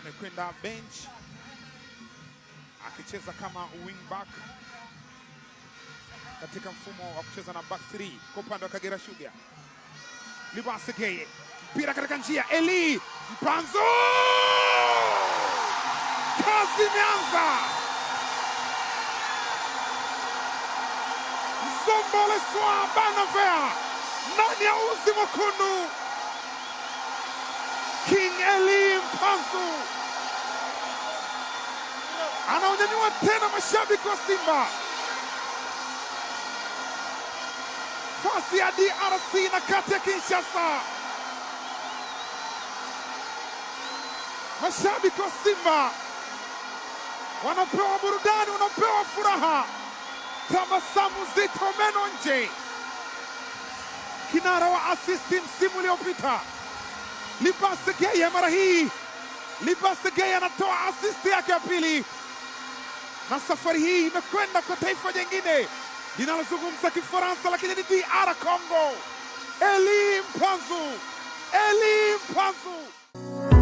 amekwenda bench akicheza kama wing back katika mfumo wa kucheza na back 3 kwa upande wa Kagera Sugar. Libase Geye, mpira katika njia, Eli Mpanzu, kazi imeanza. Zombole Swa Banavea ndani ya uzi mwekundu. King Eli Mpanzu anaonyanyua tena mashabiki wa Simba. Fasi ya DRC na kati ya Kinshasa. Mashabiki wa Simba wanapewa burudani, wanapewa furaha. Tabasamu zito meno nje. Kinara wa asisti msimu uliopita Libase Geye, mara hii Libase Geye anatoa asisti yake ya pili, na safari hii imekwenda kwa taifa jingine linalozungumza Kifaransa lakini ni DR Congo. Eli Mpanzu, Eli Mpanzu.